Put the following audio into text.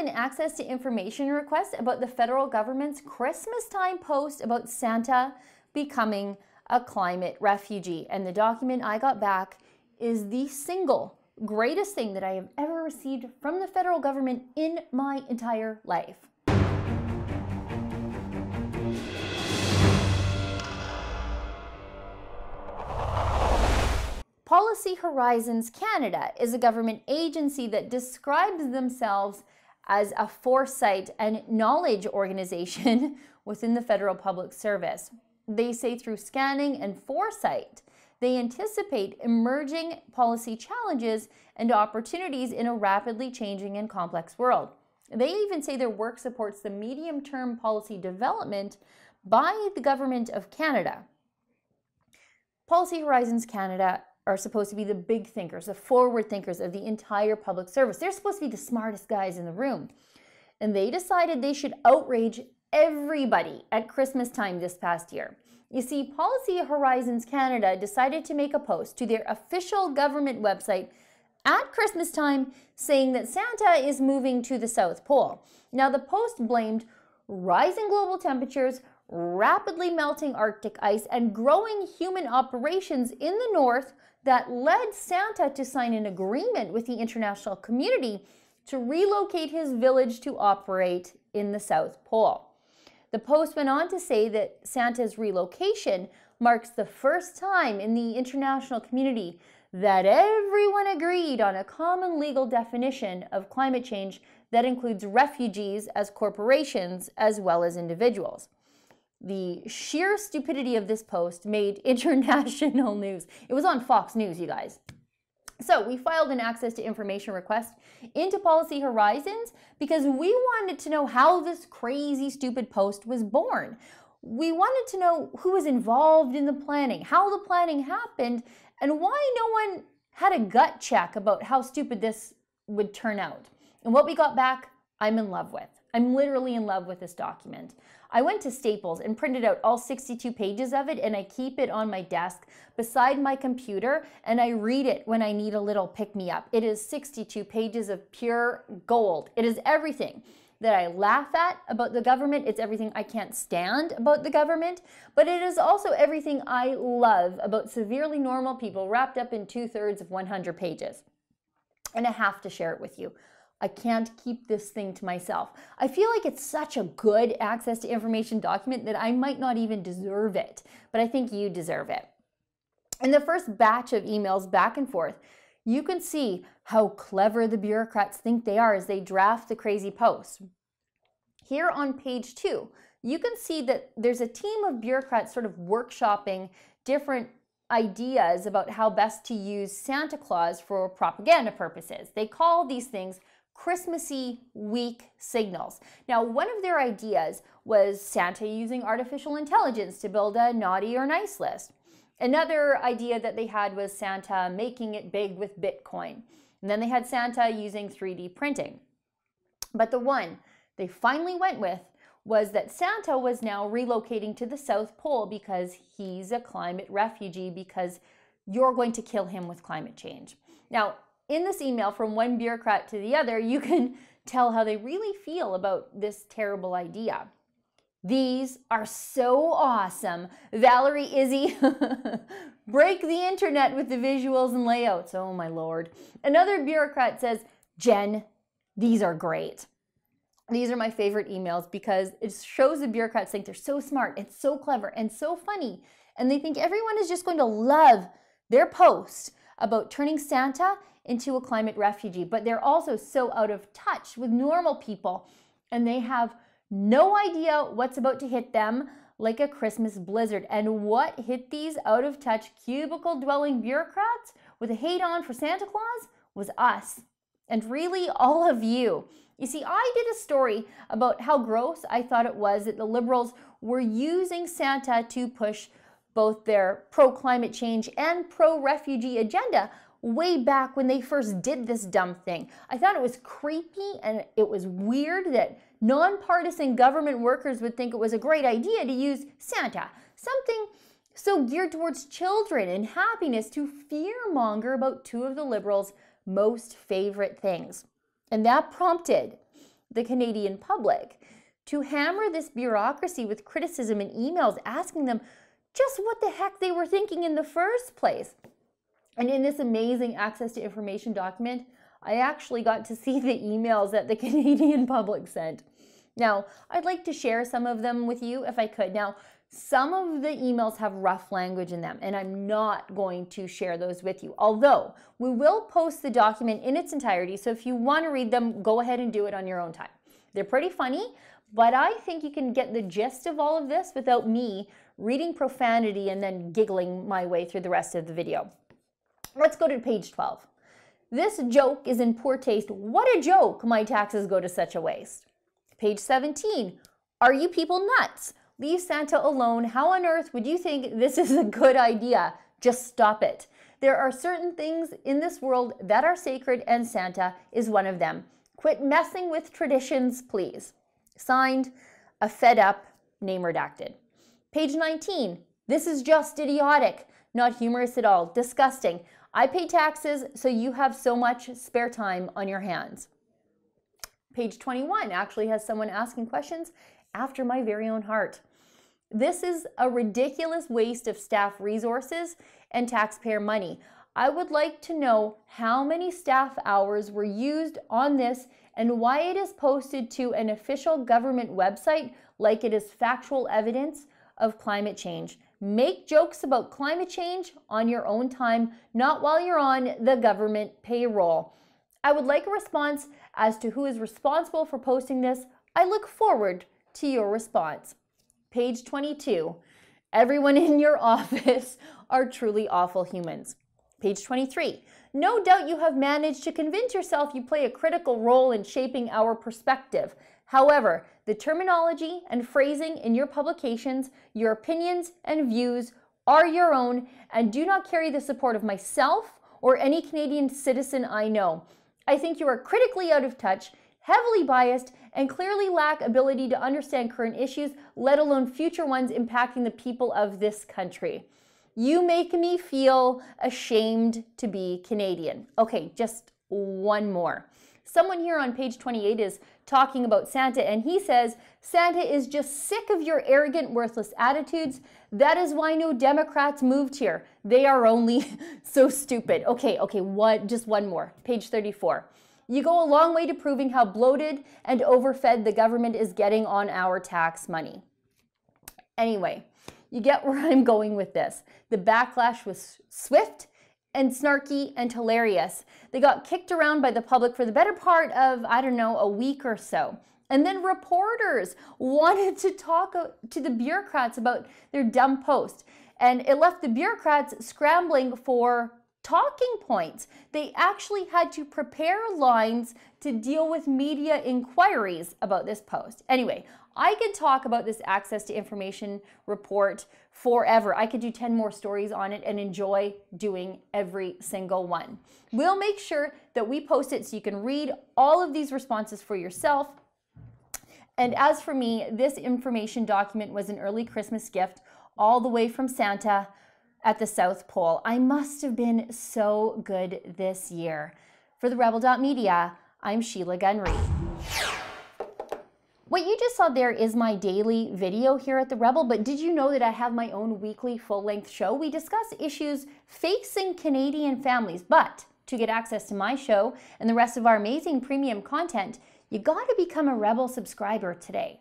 an access to information request about the federal government's Christmas time post about Santa becoming a climate refugee. And the document I got back is the single greatest thing that I have ever received from the federal government in my entire life. Policy Horizons Canada is a government agency that describes themselves as a foresight and knowledge organization within the federal public service. They say through scanning and foresight, they anticipate emerging policy challenges and opportunities in a rapidly changing and complex world. They even say their work supports the medium-term policy development by the Government of Canada. Policy Horizons Canada are supposed to be the big thinkers, the forward thinkers of the entire public service. They're supposed to be the smartest guys in the room. And they decided they should outrage everybody at Christmas time this past year. You see, Policy Horizons Canada decided to make a post to their official government website at Christmas time saying that Santa is moving to the South Pole. Now, the post blamed rising global temperatures, rapidly melting Arctic ice, and growing human operations in the north that led Santa to sign an agreement with the international community to relocate his village to operate in the South Pole. The post went on to say that Santa's relocation marks the first time in the international community that everyone agreed on a common legal definition of climate change that includes refugees as corporations as well as individuals. The sheer stupidity of this post made international news. It was on Fox News, you guys. So we filed an access to information request into Policy Horizons because we wanted to know how this crazy, stupid post was born. We wanted to know who was involved in the planning, how the planning happened, and why no one had a gut check about how stupid this would turn out. And what we got back, I'm in love with. I'm literally in love with this document. I went to Staples and printed out all 62 pages of it, and I keep it on my desk beside my computer, and I read it when I need a little pick-me-up. It is 62 pages of pure gold. It is everything that I laugh at about the government. It's everything I can't stand about the government, but it is also everything I love about severely normal people wrapped up in 2/3 of 100 pages. And I have to share it with you. I can't keep this thing to myself. I feel like it's such a good access to information document that I might not even deserve it, but I think you deserve it. In the first batch of emails back and forth, you can see how clever the bureaucrats think they are as they draft the crazy posts. Here on page 2, you can see that there's a team of bureaucrats sort of workshopping different ideas about how best to use Santa Claus for propaganda purposes. They call these things Christmassy week signals. Now, one of their ideas was Santa using artificial intelligence to build a naughty or nice list. Another idea that they had was Santa making it big with Bitcoin. And then they had Santa using 3D printing. But the one they finally went with was that Santa was now relocating to the South Pole because he's a climate refugee, because you're going to kill him with climate change. Now, in this email from one bureaucrat to the other, you can tell how they really feel about this terrible idea. These are so awesome. Valerie, Izzy, break the internet with the visuals and layouts. Oh my Lord. Another bureaucrat says, Jen, these are great. These are my favorite emails because it shows the bureaucrats think they're so smart and so clever and so funny. And they think everyone is just going to love their post about turning Santa into a climate refugee. But they're also so out of touch with normal people, and they have no idea what's about to hit them like a Christmas blizzard. And what hit these out of touch cubicle-dwelling bureaucrats with a hate on for Santa Claus was us, and really all of you. You see, I did a story about how gross I thought it was that the Liberals were using Santa to push both their pro-climate change and pro-refugee agenda way back when they first did this dumb thing. I thought it was creepy and it was weird that nonpartisan government workers would think it was a great idea to use Santa, something so geared towards children and happiness, to fearmonger about two of the Liberals' most favorite things. And that prompted the Canadian public, to hammer this bureaucracy with criticism and emails asking them just what the heck they were thinking in the first place. And in this amazing access to information document, I actually got to see the emails that the Canadian public sent. Now, I'd like to share some of them with you if I could. Now, some of the emails have rough language in them, and I'm not going to share those with you. Although, we will post the document in its entirety, so if you want to read them, go ahead and do it on your own time. They're pretty funny, but I think you can get the gist of all of this without me reading profanity and then giggling my way through the rest of the video. Let's go to page 12. This joke is in poor taste. What a joke! My taxes go to such a waste. Page 17. Are you people nuts? Leave Santa alone. How on earth would you think this is a good idea? Just stop it. There are certain things in this world that are sacred, and Santa is one of them. Quit messing with traditions, please. Signed, a fed up, name redacted. Page 19. This is just idiotic. Not humorous at all. Disgusting. I pay taxes, so you have so much spare time on your hands. Page 21 actually has someone asking questions after my very own heart. This is a ridiculous waste of staff resources and taxpayer money. I would like to know how many staff hours were used on this and why it is posted to an official government website like it is factual evidence of climate change. Make jokes about climate change on your own time, not while you're on the government payroll. I would like a response as to who is responsible for posting this. I look forward to your response. Page 22. Everyone in your office are truly awful humans. Page 23. No doubt you have managed to convince yourself you play a critical role in shaping our perspective. However, the terminology and phrasing in your publications, your opinions and views are your own and do not carry the support of myself or any Canadian citizen I know. I think you are critically out of touch, heavily biased, and clearly lack ability to understand current issues, let alone future ones impacting the people of this country. You make me feel ashamed to be Canadian. Okay, just one more. Someone here on page 28 is talking about Santa, and he says, Santa is just sick of your arrogant, worthless attitudes. That is why no Democrats moved here. They are only so stupid. Okay, just one more. Page 34. You go a long way to proving how bloated and overfed the government is getting on our tax money. Anyway, you get where I'm going with this. The backlash was swift and snarky and hilarious. They got kicked around by the public for the better part of, I don't know, a week or so. And then reporters wanted to talk to the bureaucrats about their dumb post. And it left the bureaucrats scrambling for talking points. They actually had to prepare lines to deal with media inquiries about this post. Anyway, I could talk about this access to information report forever. I could do 10 more stories on it and enjoy doing every single one. We'll make sure that we post it so you can read all of these responses for yourself. And as for me, this information document was an early Christmas gift all the way from Santa at the South Pole. I must have been so good this year. For the Rebel.media, I'm Sheila Gunn Reid. What you just saw there is my daily video here at The Rebel, but did you know that I have my own weekly full-length show? We discuss issues facing Canadian families, but to get access to my show and the rest of our amazing premium content, you gotta become a Rebel subscriber today.